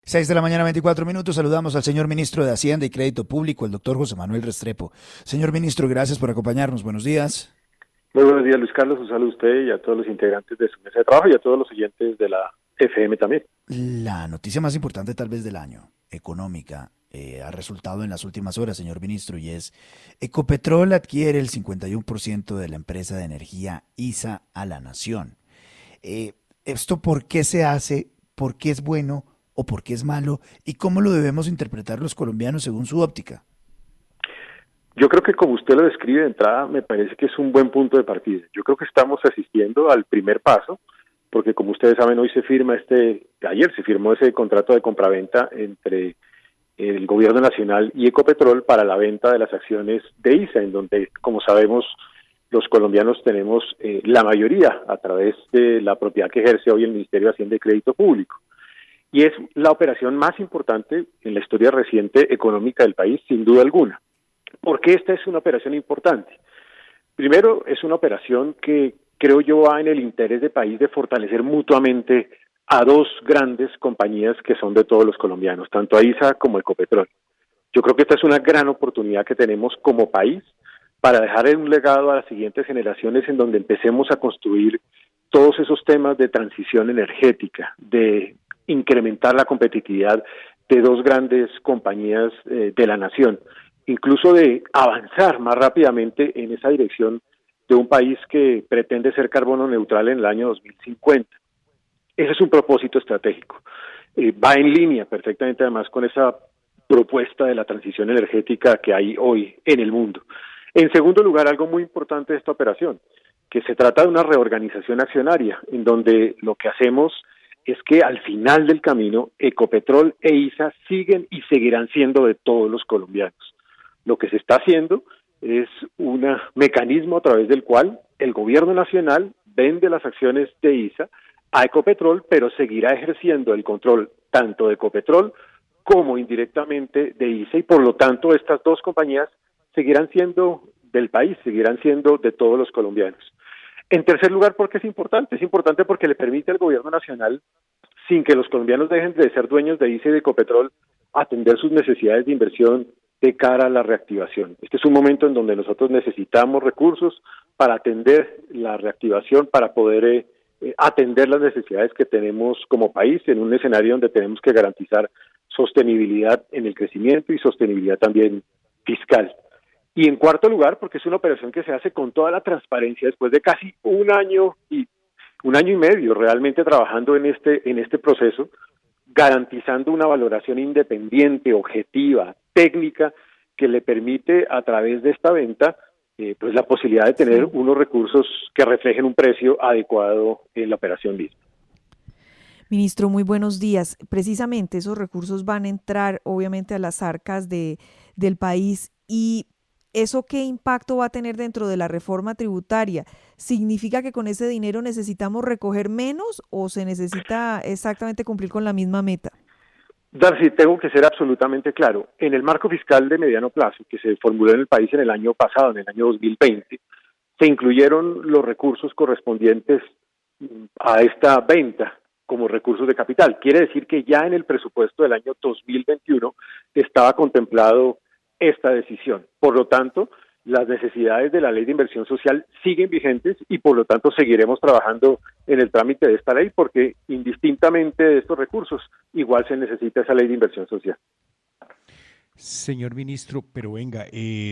6 de la mañana, 24 minutos. Saludamos al señor ministro de Hacienda y Crédito Público, el doctor José Manuel Restrepo. Señor ministro, gracias por acompañarnos. Buenos días. Muy buenos días, Luis Carlos. Un saludo a usted y a todos los integrantes de su mesa de trabajo y a todos los oyentes de la FM también. La noticia más importante tal vez del año, económica, ha resultado en las últimas horas, señor ministro, y es Ecopetrol adquiere el 51% de la empresa de energía ISA a la nación. ¿Esto por qué se hace? ¿Por qué es bueno o por qué es malo? ¿Y cómo lo debemos interpretar los colombianos según su óptica? Yo creo que como usted lo describe de entrada, me parece que es un buen punto de partida. Yo creo que estamos asistiendo al primer paso, porque como ustedes saben, ayer se firmó ese contrato de compraventa entre el gobierno nacional y Ecopetrol para la venta de las acciones de ISA, en donde, como sabemos, los colombianos tenemos la mayoría a través de la propiedad que ejerce hoy el Ministerio de Hacienda y Crédito Público. Y es la operación más importante en la historia reciente económica del país, sin duda alguna. ¿Por qué esta es una operación importante? Primero, es una operación que creo yo va en el interés del país de fortalecer mutuamente a dos grandes compañías que son de todos los colombianos, tanto a ISA como a Ecopetrol. Yo creo que esta es una gran oportunidad que tenemos como país para dejar un legado a las siguientes generaciones en donde empecemos a construir todos esos temas de transición energética, de incrementar la competitividad de dos grandes compañías de la nación, incluso de avanzar más rápidamente en esa dirección de un país que pretende ser carbono neutral en el año 2050. Ese es un propósito estratégico. Va en línea perfectamente además con esa propuesta de la transición energética que hay hoy en el mundo. En segundo lugar, algo muy importante de esta operación, que se trata de una reorganización accionaria, en donde lo que hacemos es que al final del camino, Ecopetrol e ISA siguen y seguirán siendo de todos los colombianos. Lo que se está haciendo es un mecanismo a través del cual el gobierno nacional vende las acciones de ISA a Ecopetrol, pero seguirá ejerciendo el control tanto de Ecopetrol como indirectamente de ISA, y por lo tanto estas dos compañías seguirán siendo del país, seguirán siendo de todos los colombianos. En tercer lugar, porque es importante porque le permite al gobierno nacional, sin que los colombianos dejen de ser dueños de ISA y de Ecopetrol, atender sus necesidades de inversión de cara a la reactivación. Este es un momento en donde nosotros necesitamos recursos para atender la reactivación, para poder atender las necesidades que tenemos como país en un escenario donde tenemos que garantizar sostenibilidad en el crecimiento y sostenibilidad también fiscal. Y en cuarto lugar, porque es una operación que se hace con toda la transparencia después de casi un año y medio realmente trabajando en este proceso, garantizando una valoración independiente, objetiva, técnica, que le permite a través de esta venta pues la posibilidad de tener unos recursos que reflejen un precio adecuado en la operación misma. Ministro, muy buenos días. Precisamente esos recursos van a entrar obviamente a las arcas del país, y ¿eso qué impacto va a tener dentro de la reforma tributaria? ¿Significa que con ese dinero necesitamos recoger menos o se necesita exactamente cumplir con la misma meta? Darcy, tengo que ser absolutamente claro. En el marco fiscal de mediano plazo que se formuló en el país en el año pasado, en el año 2020, se incluyeron los recursos correspondientes a esta venta como recursos de capital. Quiere decir que ya en el presupuesto del año 2021 estaba contemplado esta decisión. Por lo tanto, las necesidades de la Ley de Inversión Social siguen vigentes y por lo tanto seguiremos trabajando en el trámite de esta ley, porque indistintamente de estos recursos, igual se necesita esa Ley de Inversión Social. Señor ministro, pero venga,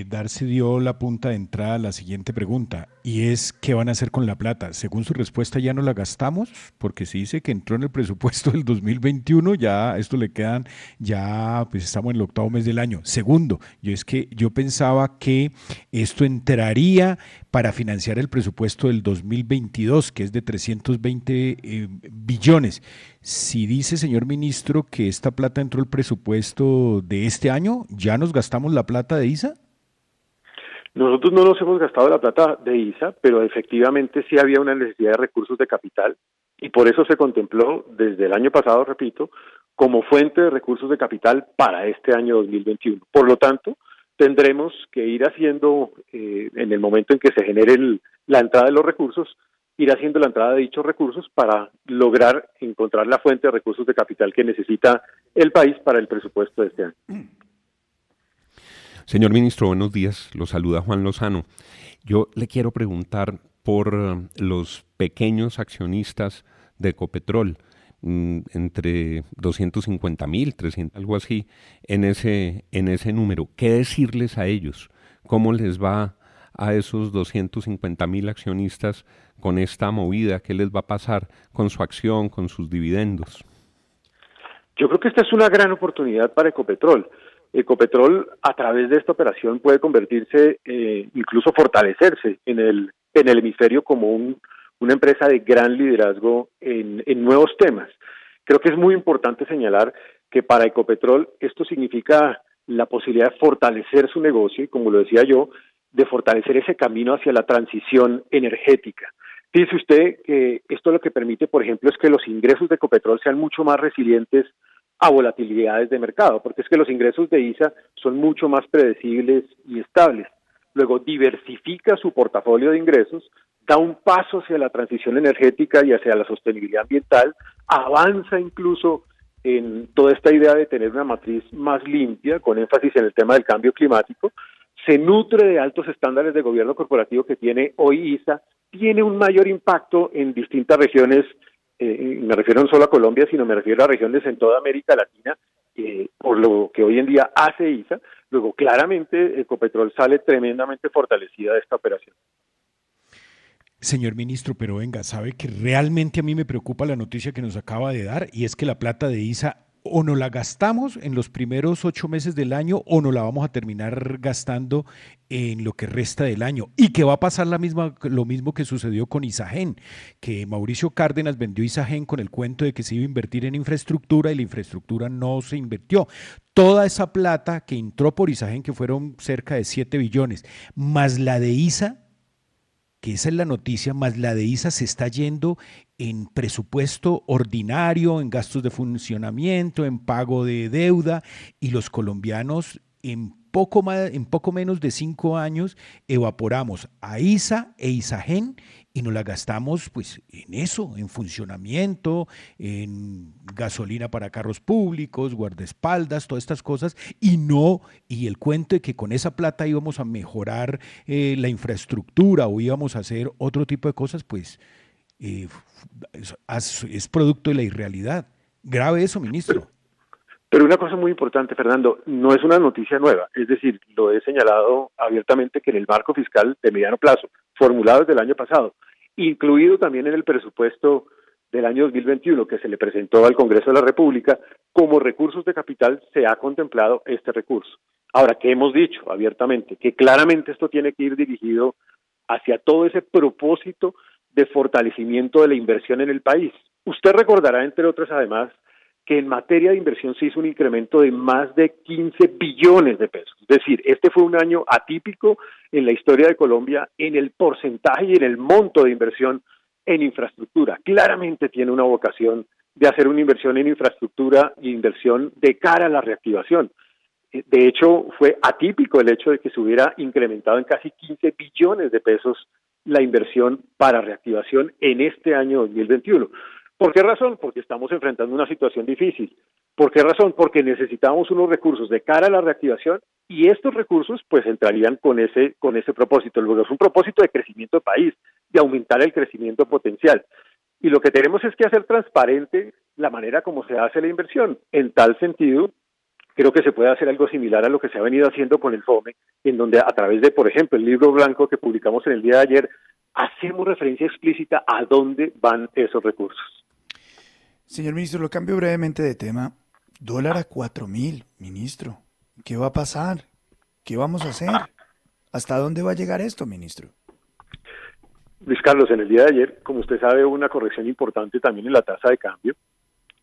Darcy dio la punta de entrada a la siguiente pregunta, y es ¿qué van a hacer con la plata? Según su respuesta, ¿ya no la gastamos? Porque se dice que entró en el presupuesto del 2021, ya esto le quedan, ya pues estamos en el octavo mes del año. Segundo, yo pensaba que esto entraría para financiar el presupuesto del 2022, que es de 320 billones. Si dice, señor ministro, que esta plata entró al presupuesto de este año, ¿ya nos gastamos la plata de ISA? Nosotros no nos hemos gastado la plata de ISA, pero efectivamente sí había una necesidad de recursos de capital y por eso se contempló desde el año pasado, repito, como fuente de recursos de capital para este año 2021. Por lo tanto, tendremos que ir haciendo, en el momento en que se genere la entrada de los recursos, ir haciendo la entrada de dichos recursos para lograr encontrar la fuente de recursos de capital que necesita el país para el presupuesto de este año. Señor ministro, buenos días. Lo saluda Juan Lozano. Yo le quiero preguntar por los pequeños accionistas de Ecopetrol, entre 250.000, 300, algo así, en ese número. ¿Qué decirles a ellos? ¿Cómo les va a esos 250.000 accionistas con esta movida? ¿Qué les va a pasar con su acción, con sus dividendos? Yo creo que esta es una gran oportunidad para Ecopetrol. Ecopetrol, a través de esta operación, puede convertirse, incluso fortalecerse en el hemisferio como una empresa de gran liderazgo en nuevos temas. Creo que es muy importante señalar que para Ecopetrol esto significa la posibilidad de fortalecer su negocio y, como lo decía yo, de fortalecer ese camino hacia la transición energética. Fíjese usted que esto lo que permite, por ejemplo, es que los ingresos de Ecopetrol sean mucho más resilientes a volatilidades de mercado, porque es que los ingresos de ISA son mucho más predecibles y estables. Luego diversifica su portafolio de ingresos, da un paso hacia la transición energética y hacia la sostenibilidad ambiental, avanza incluso en toda esta idea de tener una matriz más limpia, con énfasis en el tema del cambio climático, se nutre de altos estándares de gobierno corporativo que tiene hoy ISA, tiene un mayor impacto en distintas regiones, me refiero no solo a Colombia, sino me refiero a regiones en toda América Latina, por lo que hoy en día hace ISA. Luego, claramente, Ecopetrol sale tremendamente fortalecida de esta operación. Señor ministro, pero venga, sabe que realmente a mí me preocupa la noticia que nos acaba de dar, y es que la plata de ISA o no la gastamos en los primeros 8 meses del año o no la vamos a terminar gastando en lo que resta del año. Y que va a pasar lo mismo que sucedió con Isagen, que Mauricio Cárdenas vendió Isagen con el cuento de que se iba a invertir en infraestructura y la infraestructura no se invirtió. Toda esa plata que entró por Isagen, que fueron cerca de 7 billones, más la de ISA, que esa es la noticia, más la de ISA se está yendo en presupuesto ordinario, en gastos de funcionamiento, en pago de deuda, y los colombianos en poco menos de 5 años evaporamos a ISA e Isagen y nos la gastamos pues en eso, en funcionamiento, en gasolina para carros públicos, guardaespaldas, todas estas cosas, y el cuento de que con esa plata íbamos a mejorar la infraestructura o íbamos a hacer otro tipo de cosas, pues es producto de la irrealidad. Grave eso, ministro. Pero una cosa muy importante, Fernando, no es una noticia nueva, es decir, lo he señalado abiertamente que en el marco fiscal de mediano plazo, formulado desde el año pasado, incluido también en el presupuesto del año 2021 que se le presentó al Congreso de la República, como recursos de capital se ha contemplado este recurso. Ahora, ¿qué hemos dicho abiertamente? Que claramente esto tiene que ir dirigido hacia todo ese propósito de fortalecimiento de la inversión en el país. Usted recordará, entre otras, además, que en materia de inversión se hizo un incremento de más de 15 billones de pesos. Es decir, este fue un año atípico en la historia de Colombia en el porcentaje y en el monto de inversión en infraestructura. Claramente tiene una vocación de hacer una inversión en infraestructura e inversión de cara a la reactivación. De hecho, fue atípico el hecho de que se hubiera incrementado en casi 15 billones de pesos la inversión para reactivación en este año 2021. ¿Por qué razón? Porque estamos enfrentando una situación difícil. ¿Por qué razón? Porque necesitamos unos recursos de cara a la reactivación y estos recursos pues entrarían con ese propósito. Luego es un propósito de crecimiento del país, de aumentar el crecimiento potencial. Y lo que tenemos es que hacer transparente la manera como se hace la inversión. En tal sentido, creo que se puede hacer algo similar a lo que se ha venido haciendo con el FOME, en donde a través de, por ejemplo, el libro blanco que publicamos en el día de ayer, hacemos referencia explícita a dónde van esos recursos. Señor ministro, lo cambio brevemente de tema. Dólar a 4.000, ministro. ¿Qué va a pasar? ¿Qué vamos a hacer? ¿Hasta dónde va a llegar esto, ministro? Luis Carlos, en el día de ayer, como usted sabe, hubo una corrección importante también en la tasa de cambio.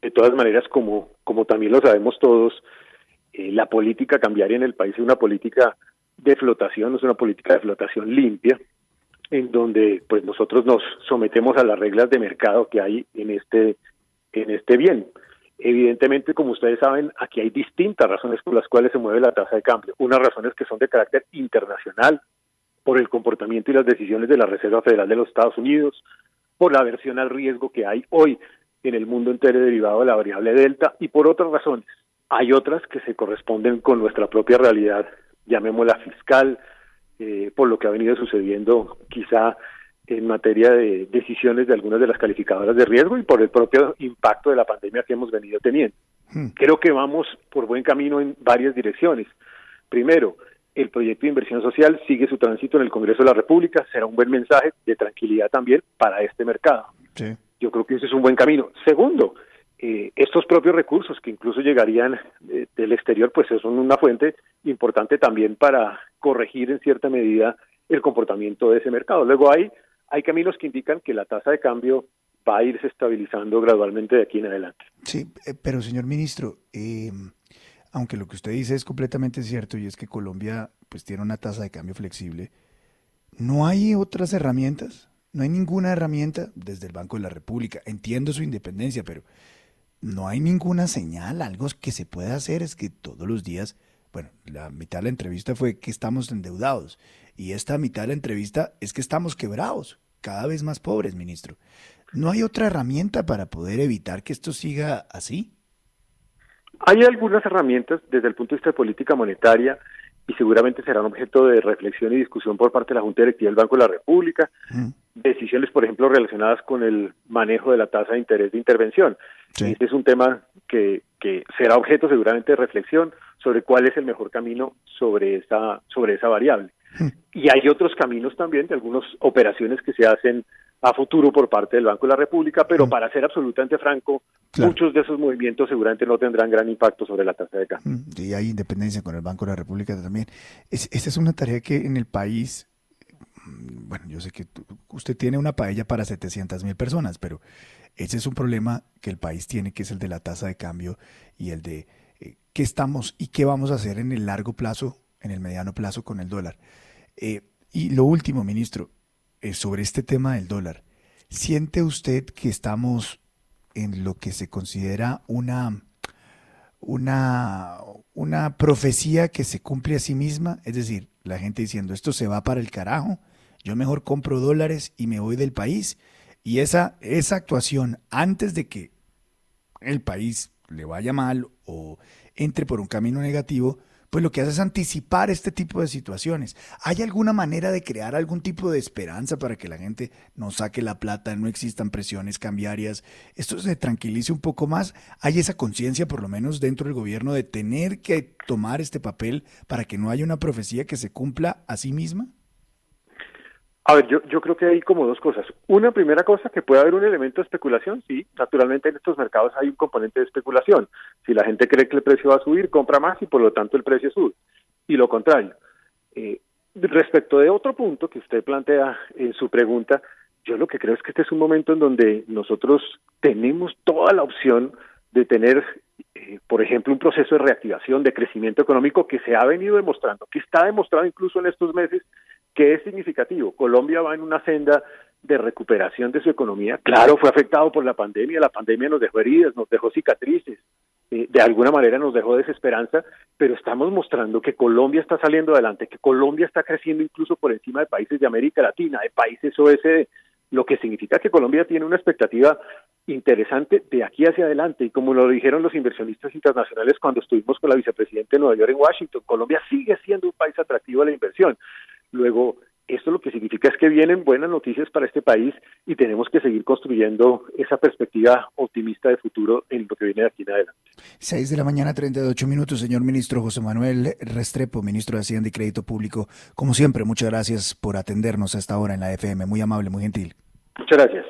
De todas maneras, como también lo sabemos todos, la política cambiaria en el país es una política de flotación, no es una política de flotación limpia, en donde pues nosotros nos sometemos a las reglas de mercado que hay en este bien. Evidentemente, como ustedes saben, aquí hay distintas razones por las cuales se mueve la tasa de cambio. Unas razones que son de carácter internacional, por el comportamiento y las decisiones de la Reserva Federal de los Estados Unidos. por la aversión al riesgo que hay hoy en el mundo entero derivado de la variable delta, y por otras razones. Hay otras que se corresponden con nuestra propia realidad, llamémosla fiscal, por lo que ha venido sucediendo quizá en materia de decisiones de algunas de las calificadoras de riesgo y por el propio impacto de la pandemia que hemos venido teniendo. Creo que vamos por buen camino en varias direcciones. Primero, el proyecto de inversión social sigue su tránsito en el Congreso de la República, será un buen mensaje de tranquilidad también para este mercado. Sí. Yo creo que ese es un buen camino. Segundo, estos propios recursos que incluso llegarían del exterior, pues son una fuente importante también para corregir en cierta medida el comportamiento de ese mercado. Luego hay caminos que indican que la tasa de cambio va a irse estabilizando gradualmente de aquí en adelante. Sí, pero señor ministro, aunque lo que usted dice es completamente cierto y es que Colombia pues tiene una tasa de cambio flexible, ¿no hay otras herramientas? No hay ninguna herramienta desde el Banco de la República. Entiendo su independencia, pero no hay ninguna señal, algo que se pueda hacer. Es que todos los días, bueno, la mitad de la entrevista fue que estamos endeudados y esta mitad de la entrevista es que estamos quebrados, cada vez más pobres, ministro. ¿No hay otra herramienta para poder evitar que esto siga así? Hay algunas herramientas desde el punto de vista de política monetaria y seguramente serán objeto de reflexión y discusión por parte de la Junta Directiva del Banco de la República. Decisiones, por ejemplo, relacionadas con el manejo de la tasa de interés de intervención. Sí. Este es un tema que será objeto seguramente de reflexión sobre cuál es el mejor camino sobre esa variable. Y hay otros caminos también de algunas operaciones que se hacen a futuro por parte del Banco de la República, pero para ser absolutamente franco, muchos de esos movimientos seguramente no tendrán gran impacto sobre la tasa de cambio. Y hay independencia con el Banco de la República también. Esta es una tarea que en el país, bueno, yo sé que usted tiene una paella para 700,000 personas, pero ese es un problema que el país tiene, que es el de la tasa de cambio y el de qué estamos y qué vamos a hacer en el largo plazo, en el mediano plazo con el dólar. Y lo último, ministro, sobre este tema del dólar, ¿siente usted que estamos en lo que se considera una profecía que se cumple a sí misma? Es decir, la gente diciendo, esto se va para el carajo, yo mejor compro dólares y me voy del país. Y esa actuación, antes de que el país le vaya mal o entre por un camino negativo, pues lo que hace es anticipar este tipo de situaciones. ¿Hay alguna manera de crear algún tipo de esperanza para que la gente no saque la plata, no existan presiones cambiarias, esto se tranquilice un poco más? ¿Hay esa conciencia, por lo menos dentro del gobierno, de tener que tomar este papel para que no haya una profecía que se cumpla a sí misma? A ver, yo creo que hay como dos cosas. Una primera cosa, que puede haber un elemento de especulación, sí, naturalmente en estos mercados hay un componente de especulación. Si la gente cree que el precio va a subir, compra más y por lo tanto el precio sube. Y lo contrario. Respecto de otro punto que usted plantea en su pregunta, yo lo que creo es que este es un momento en donde nosotros tenemos toda la opción de tener, por ejemplo, un proceso de reactivación, de crecimiento económico que se ha venido demostrando, que está demostrado incluso en estos meses, que es significativo. Colombia va en una senda de recuperación de su economía. Claro, fue afectado por la pandemia nos dejó heridas, nos dejó cicatrices, de alguna manera nos dejó desesperanza, pero estamos mostrando que Colombia está saliendo adelante, que Colombia está creciendo incluso por encima de países de América Latina, de países OECD, lo que significa que Colombia tiene una expectativa interesante de aquí hacia adelante, y como lo dijeron los inversionistas internacionales cuando estuvimos con la vicepresidenta de Nueva York en Washington, Colombia sigue siendo un país atractivo a la inversión. Luego, esto lo que significa es que vienen buenas noticias para este país y tenemos que seguir construyendo esa perspectiva optimista de futuro en lo que viene de aquí en adelante. 6:38 a.m, señor ministro José Manuel Restrepo, ministro de Hacienda y Crédito Público. Como siempre, muchas gracias por atendernos a esta hora en la FM. Muy amable, muy gentil. Muchas gracias.